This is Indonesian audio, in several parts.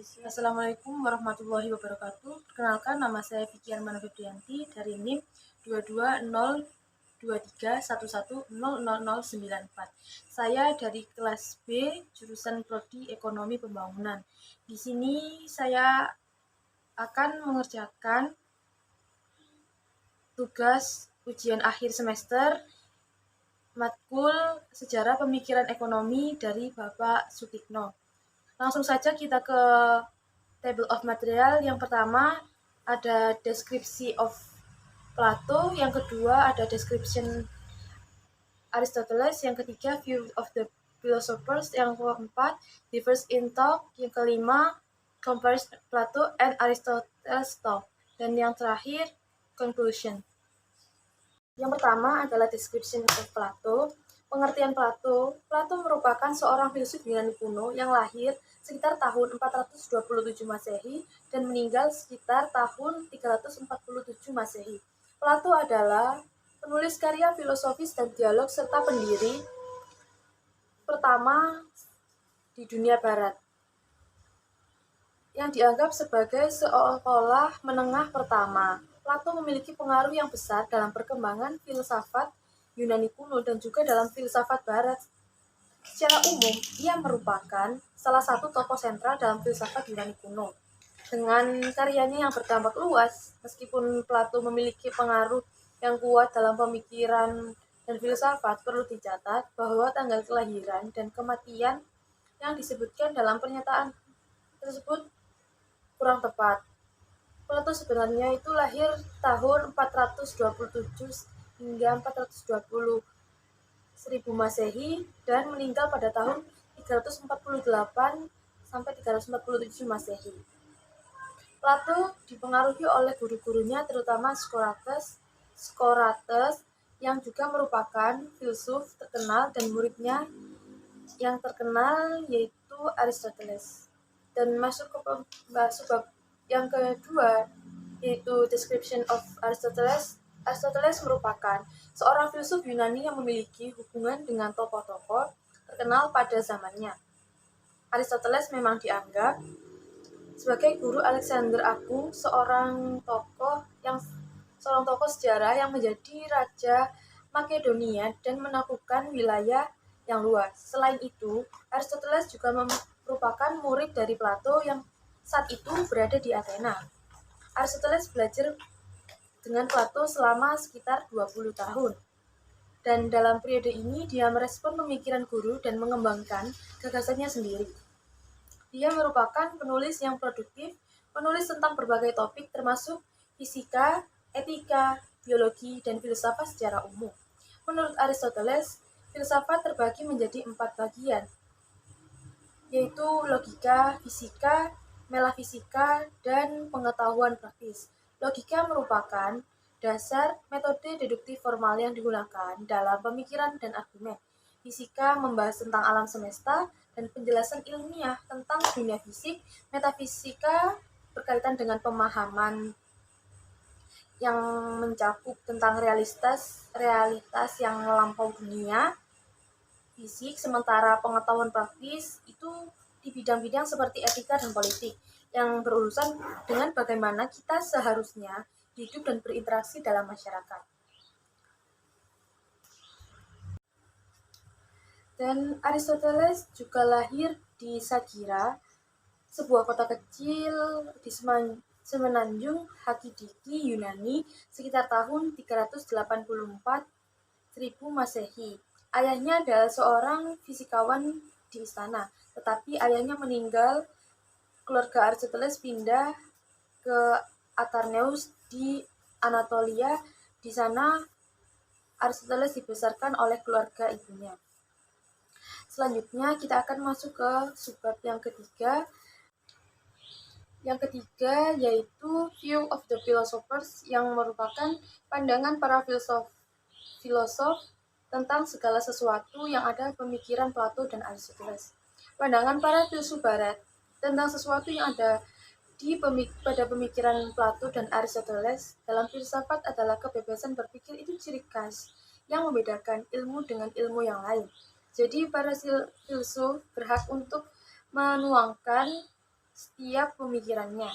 Assalamualaikum warahmatullahi wabarakatuh. Perkenalkan, nama saya Vicky Armana Febrianti dari NIM 2202311000094. Saya dari kelas B, jurusan Prodi Ekonomi Pembangunan. Di sini saya akan mengerjakan tugas ujian akhir semester matkul Sejarah Pemikiran Ekonomi dari Bapak Sutikno. Langsung saja kita ke table of material. Yang pertama ada deskripsi of Plato, yang kedua ada description Aristoteles, yang ketiga view of the philosophers, yang keempat differs in thought, yang kelima compares Plato and Aristotle's thought, dan yang terakhir conclusion. Yang pertama adalah description of Plato. Pengertian Plato. Plato merupakan seorang filsuf Yunani kuno yang lahir sekitar tahun 427 Masehi dan meninggal sekitar tahun 347 Masehi. Plato adalah penulis karya filosofis dan dialog serta pendiri pertama di dunia barat yang dianggap sebagai seolah-olah menengah pertama. Plato memiliki pengaruh yang besar dalam perkembangan filsafat Yunani kuno dan juga dalam filsafat barat. Secara umum, ia merupakan salah satu tokoh sentral dalam filsafat Yunani kuno. Dengan karyanya yang berdampak luas, meskipun Plato memiliki pengaruh yang kuat dalam pemikiran dan filsafat, perlu dicatat bahwa tanggal kelahiran dan kematian yang disebutkan dalam pernyataan tersebut kurang tepat. Plato sebenarnya itu lahir tahun 427 hingga 420 1000 Masehi dan meninggal pada tahun 348 sampai 347 Masehi. Plato dipengaruhi oleh guru-gurunya terutama Skorates yang juga merupakan filsuf terkenal dan muridnya yang terkenal yaitu Aristoteles. Dan masuk ke bab yang kedua yaitu description of Aristoteles. Aristoteles merupakan seorang filsuf Yunani yang memiliki hubungan dengan tokoh-tokoh terkenal pada zamannya. Aristoteles memang dianggap sebagai guru Alexander Agung, seorang tokoh sejarah yang menjadi raja Makedonia dan menaklukkan wilayah yang luas. Selain itu, Aristoteles juga merupakan murid dari Plato yang saat itu berada di Athena. Aristoteles belajar dengan Plato selama sekitar 20 tahun. Dan dalam periode ini dia merespon pemikiran guru dan mengembangkan gagasannya sendiri. Dia merupakan penulis yang produktif, menulis tentang berbagai topik termasuk fisika, etika, biologi, dan filsafat secara umum. Menurut Aristoteles, filsafat terbagi menjadi 4 bagian, yaitu logika, fisika, metafisika, dan pengetahuan praktis. Logika merupakan dasar metode deduktif formal yang digunakan dalam pemikiran dan argumen. Fisika membahas tentang alam semesta dan penjelasan ilmiah tentang dunia fisik. Metafisika berkaitan dengan pemahaman yang mencakup tentang realitas yang melampaui dunia fisik, sementara pengetahuan praktis itu di bidang-bidang seperti etika dan politik yang berurusan dengan bagaimana kita seharusnya hidup dan berinteraksi dalam masyarakat. Dan Aristoteles juga lahir di Sagira, sebuah kota kecil di semenanjung Halkidiki, Yunani, sekitar tahun 384 1000 Masehi. Ayahnya adalah seorang fisikawan di istana, tetapi ayahnya meninggal. Keluarga Aristoteles pindah ke Atarneus di Anatolia. Di sana Aristoteles dibesarkan oleh keluarga ibunya. Selanjutnya kita akan masuk ke subbab yang ketiga. Yang ketiga yaitu view of the philosophers, yang merupakan pandangan para filosof tentang segala sesuatu yang ada pemikiran Plato dan Aristoteles. Pandangan para filsuf barat tentang sesuatu yang ada pada pemikiran Plato dan Aristoteles dalam filsafat adalah kebebasan berpikir. Itu ciri khas yang membedakan ilmu dengan ilmu yang lain. Jadi para filsuf berhak untuk menuangkan setiap pemikirannya.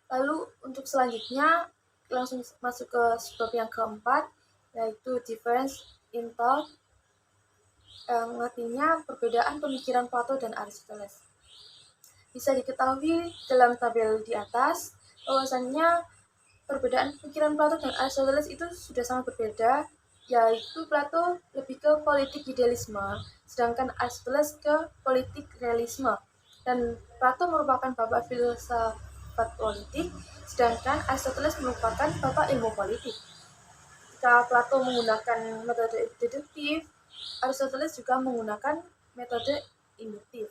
Lalu untuk selanjutnya langsung masuk ke sebab yang keempat, yaitu difference in thought, yang artinya perbedaan pemikiran Plato dan Aristoteles. Bisa diketahui dalam tabel di atas bahwasannya perbedaan pemikiran Plato dan Aristoteles itu sudah sangat berbeda, yaitu Plato lebih ke politik idealisme, sedangkan Aristoteles ke politik realisme. Dan Plato merupakan bapak filsafat politik, sedangkan Aristoteles merupakan bapak ilmu politik. Jika Plato menggunakan metode deduktif, Aristoteles juga menggunakan metode induktif.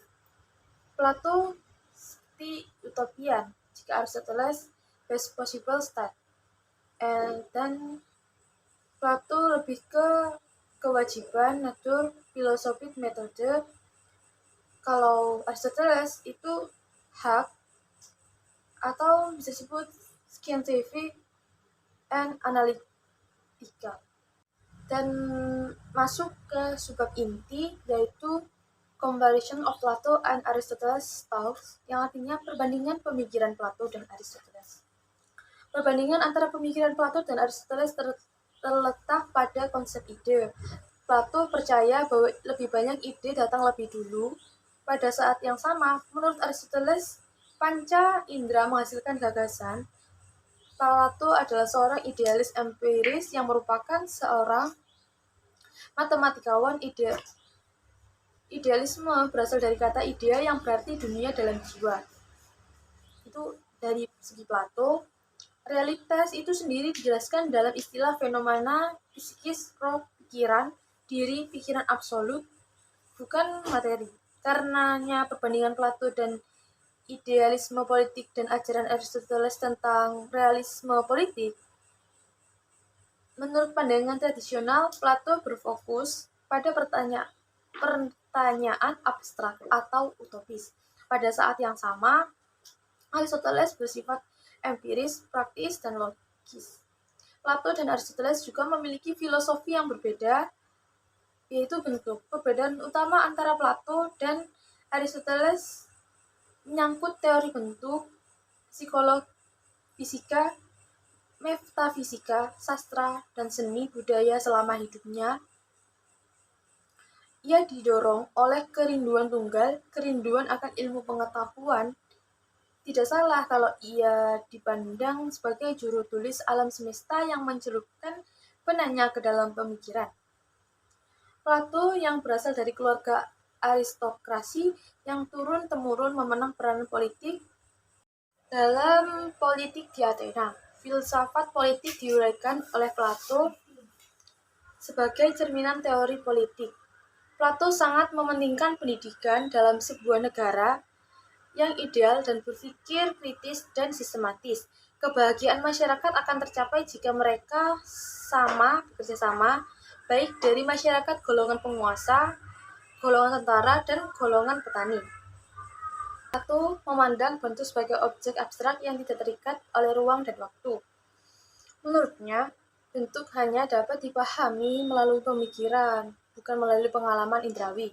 Plato seperti utopian, jika Aristoteles best possible state. Dan Plato lebih ke kewajiban, natur, filosofik, metode. Kalau Aristoteles itu hak atau bisa disebut scientific and analytical. Dan masuk ke subbab inti, yaitu comparison of Plato and Aristotle's thoughts, yang artinya perbandingan pemikiran Plato dan Aristoteles. Perbandingan antara pemikiran Plato dan Aristoteles terletak pada konsep ide. Plato percaya bahwa lebih banyak ide datang lebih dulu. Pada saat yang sama, menurut Aristoteles, panca indera menghasilkan gagasan. Plato adalah seorang idealis empiris yang merupakan seorang matematikawan idealisme berasal dari kata idea yang berarti dunia dalam jiwa. Itu dari segi Plato. Realitas itu sendiri dijelaskan dalam istilah fenomena psikis, roh, pikiran, diri, pikiran absolut, bukan materi. Karenanya perbandingan Plato dan idealisme politik dan ajaran Aristoteles tentang realisme politik. Menurut pandangan tradisional, Plato berfokus pada pertanyaan abstrak atau utopis. Pada saat yang sama, Aristoteles bersifat empiris, praktis, dan logis. Plato dan Aristoteles juga memiliki filosofi yang berbeda, yaitu bentuk. Perbedaan utama antara Plato dan Aristoteles menyangkut teori bentuk, psikologi, fisika, metafisika, sastra, dan seni budaya selama hidupnya. Ia didorong oleh kerinduan tunggal, kerinduan akan ilmu pengetahuan. Tidak salah kalau ia dipandang sebagai juru tulis alam semesta yang mencelupkan penanya ke dalam pemikiran. Plato yang berasal dari keluarga aristokrasi yang turun-temurun memenang peranan politik dalam politik di Athena. Filsafat politik diuraikan oleh Plato sebagai cerminan teori politik. Plato sangat mementingkan pendidikan dalam sebuah negara yang ideal dan berpikir kritis dan sistematis. Kebahagiaan masyarakat akan tercapai jika mereka bekerja sama, baik dari masyarakat golongan penguasa, golongan tentara, dan golongan petani. Plato memandang bentuk sebagai objek abstrak yang tidak terikat oleh ruang dan waktu. Menurutnya, bentuk hanya dapat dipahami melalui pemikiran, bukan melalui pengalaman indrawi.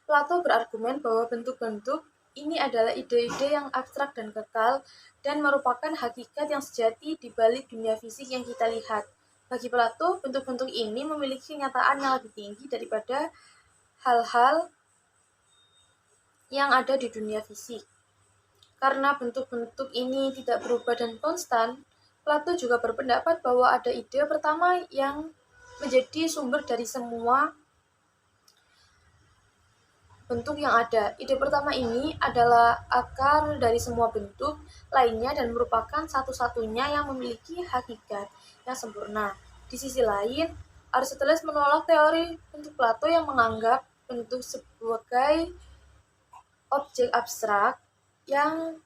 Plato berargumen bahwa bentuk-bentuk ini adalah ide-ide yang abstrak dan kekal dan merupakan hakikat yang sejati di balik dunia fisik yang kita lihat. Bagi Plato, bentuk-bentuk ini memiliki kenyataan yang lebih tinggi daripada hal-hal yang ada di dunia fisik. Karena bentuk-bentuk ini tidak berubah dan konstan, Plato juga berpendapat bahwa ada ide pertama yang menjadi sumber dari semua bentuk yang ada. Ide pertama ini adalah akar dari semua bentuk lainnya dan merupakan satu-satunya yang memiliki hakikat yang sempurna. Di sisi lain, Aristoteles menolak teori bentuk Plato yang menganggap bentuk sebagai objek abstrak yang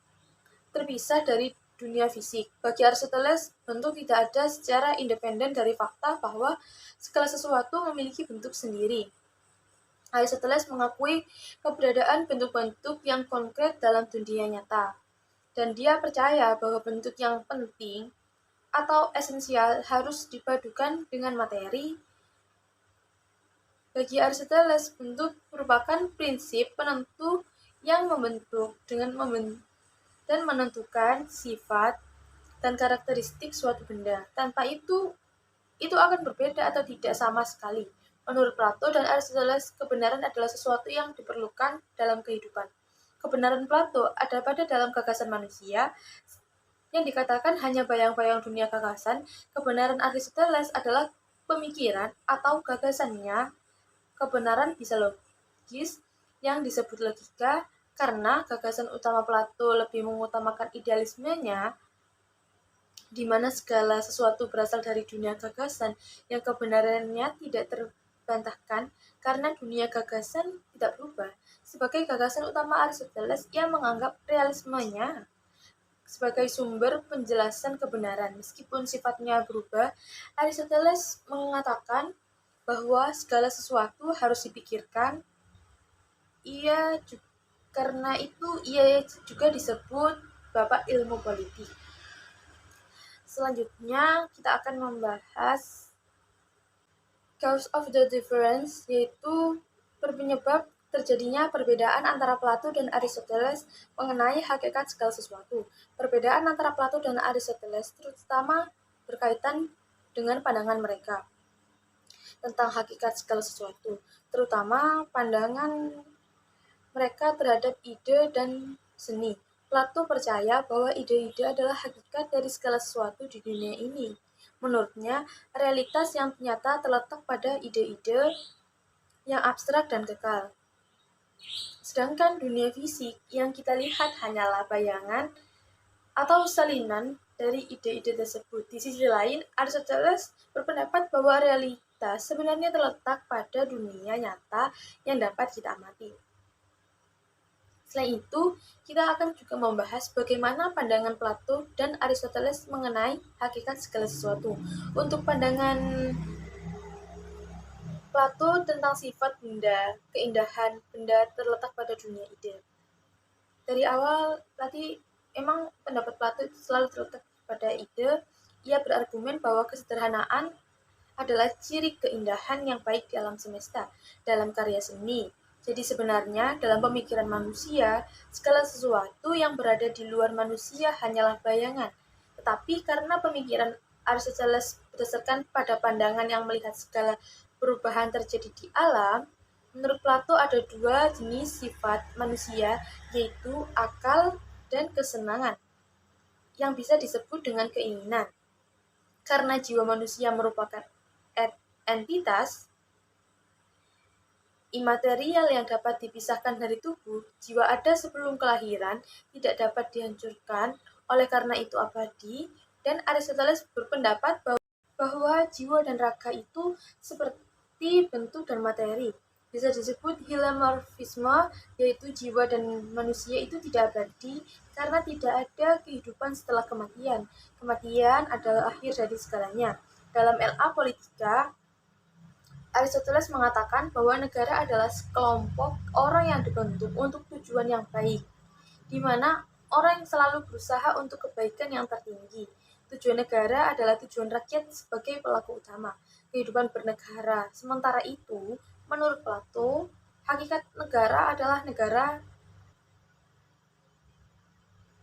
terpisah dari dunia fisik. Bagi Aristoteles, bentuk tidak ada secara independen dari fakta bahwa segala sesuatu memiliki bentuk sendiri. Aristoteles mengakui keberadaan bentuk-bentuk yang konkret dalam dunia nyata, dan dia percaya bahwa bentuk yang penting atau esensial harus dipadukan dengan materi. Bagi Aristoteles, bentuk merupakan prinsip penentu yang dan menentukan sifat dan karakteristik suatu benda. Tanpa itu akan berbeda atau tidak sama sekali. Menurut Plato dan Aristoteles, kebenaran adalah sesuatu yang diperlukan dalam kehidupan. Kebenaran Plato ada pada dalam gagasan manusia, yang dikatakan hanya bayang-bayang dunia gagasan. Kebenaran Aristoteles adalah pemikiran atau gagasannya. Kebenaran bisa logis, yang disebut logika, karena gagasan utama Plato lebih mengutamakan idealismenya, di mana segala sesuatu berasal dari dunia gagasan yang kebenarannya tidak terbantahkan karena dunia gagasan tidak berubah. Sebagai gagasan utama Aristoteles, ia menganggap realismenya sebagai sumber penjelasan kebenaran. Meskipun sifatnya berubah, Aristoteles mengatakan bahwa segala sesuatu harus dipikirkan. Karena itu ia juga disebut bapak ilmu politik. Selanjutnya kita akan membahas cause of the difference, yaitu penyebab terjadinya perbedaan antara Plato dan Aristoteles mengenai hakikat segala sesuatu. Perbedaan antara Plato dan Aristoteles terutama berkaitan dengan pandangan mereka tentang hakikat segala sesuatu, terutama pandangan mereka terhadap ide dan seni. Plato percaya bahwa ide-ide adalah hakikat dari segala sesuatu di dunia ini. Menurutnya, realitas yang nyata terletak pada ide-ide yang abstrak dan kekal. Sedangkan dunia fisik yang kita lihat hanyalah bayangan atau salinan dari ide-ide tersebut. Di sisi lain, Aristoteles berpendapat bahwa realitas sebenarnya terletak pada dunia nyata yang dapat kita amati. Selain itu, kita akan juga membahas bagaimana pandangan Plato dan Aristoteles mengenai hakikat segala sesuatu. Untuk pandangan Plato tentang sifat benda, keindahan benda terletak pada dunia ide. Dari awal tadi emang pendapat Plato selalu terletak pada ide. Ia berargumen bahwa kesederhanaan adalah ciri keindahan yang baik di alam semesta, dalam karya seni. Jadi sebenarnya dalam pemikiran manusia, segala sesuatu yang berada di luar manusia hanyalah bayangan. Tetapi karena pemikiran Aristoteles berdasarkan pada pandangan yang melihat segala perubahan terjadi di alam, menurut Plato ada dua jenis sifat manusia, yaitu akal dan kesenangan, yang bisa disebut dengan keinginan. Karena jiwa manusia merupakan entitas imaterial yang dapat dipisahkan dari tubuh, jiwa ada sebelum kelahiran tidak dapat dihancurkan, oleh karena itu abadi, dan Aristoteles berpendapat bahwa jiwa dan raga itu seperti bentuk dan materi. Bisa disebut hylomorphisme, yaitu jiwa dan manusia itu tidak abadi karena tidak ada kehidupan setelah kematian. Kematian adalah akhir dari segalanya. Dalam LA Politika, Aristoteles mengatakan bahwa negara adalah sekelompok orang yang dibentuk untuk tujuan yang baik, di mana orang yang selalu berusaha untuk kebaikan yang tertinggi. Tujuan negara adalah tujuan rakyat sebagai pelaku utama kehidupan bernegara. Sementara itu, menurut Plato, hakikat negara adalah negara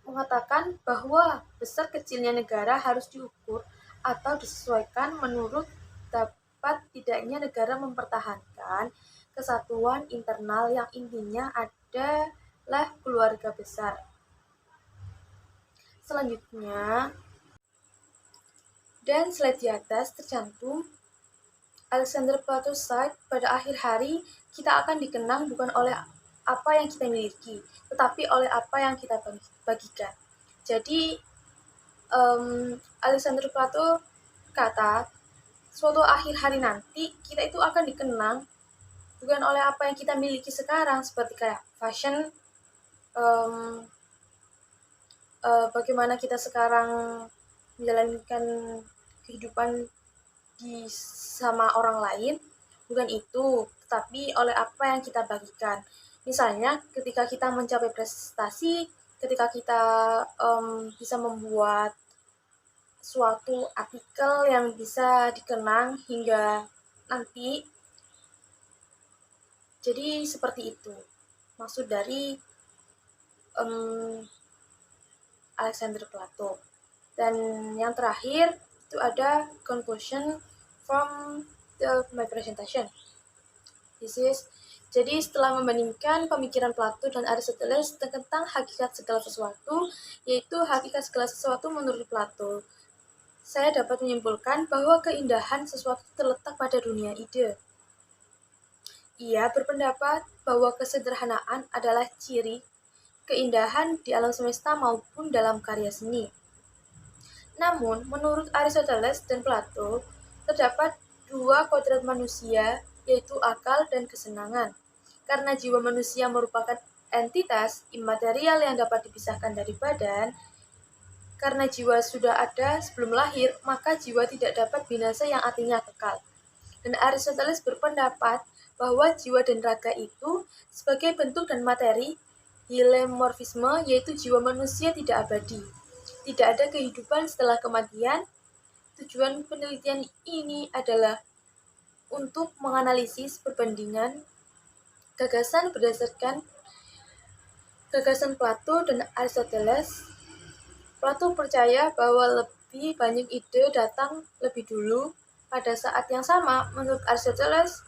mengatakan bahwa besar kecilnya negara harus diukur atau disesuaikan menurut dapat tidaknya negara mempertahankan kesatuan internal yang intinya adalah keluarga besar. Selanjutnya, dan slide di atas tercantum Alexander Plato said, pada akhir hari kita akan dikenang bukan oleh apa yang kita miliki, tetapi oleh apa yang kita bagikan. Jadi, Alexander Plato kata, suatu akhir hari nanti kita itu akan dikenang bukan oleh apa yang kita miliki sekarang, seperti kayak fashion, bagaimana kita sekarang menjalankan kehidupan sama orang lain, bukan itu, tetapi oleh apa yang kita bagikan. Misalnya ketika kita mencapai prestasi, ketika kita bisa membuat suatu artikel yang bisa dikenang hingga nanti. Jadi seperti itu maksud dari Alexander Plato. Dan yang terakhir itu ada conclusion from my presentation. Jadi setelah membandingkan pemikiran Plato dan Aristoteles tentang hakikat segala sesuatu, yaitu hakikat segala sesuatu menurut Plato, saya dapat menyimpulkan bahwa keindahan sesuatu terletak pada dunia ide. Ia berpendapat bahwa kesederhanaan adalah ciri keindahan di alam semesta maupun dalam karya seni. Namun, menurut Aristoteles dan Plato, terdapat dua kodrat manusia, yaitu akal dan kesenangan. Karena jiwa manusia merupakan entitas imaterial yang dapat dipisahkan dari badan, karena jiwa sudah ada sebelum lahir, maka jiwa tidak dapat binasa yang artinya kekal. Dan Aristoteles berpendapat bahwa jiwa dan raga itu sebagai bentuk dan materi hilemorfisme, yaitu jiwa manusia tidak abadi. Tidak ada kehidupan setelah kematian. Tujuan penelitian ini adalah untuk menganalisis perbandingan gagasan berdasarkan gagasan Plato dan Aristoteles. Plato percaya bahwa lebih banyak ide datang lebih dulu. Pada saat yang sama, menurut Aristoteles,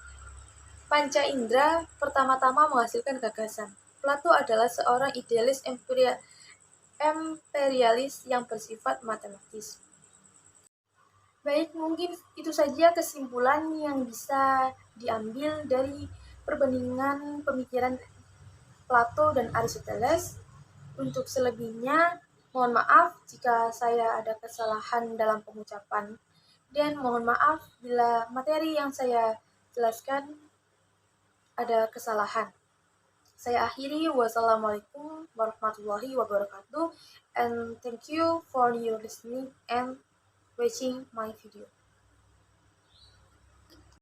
panca indera pertama-tama menghasilkan gagasan. Plato adalah seorang idealis imperialis yang bersifat matematis. Baik, mungkin itu saja kesimpulan yang bisa diambil dari perbandingan pemikiran Plato dan Aristoteles. Untuk selebihnya, mohon maaf jika saya ada kesalahan dalam pengucapan, dan mohon maaf bila materi yang saya jelaskan ada kesalahan. Saya akhiri, wassalamualaikum warahmatullahi wabarakatuh, and thank you for your listening and watching my video.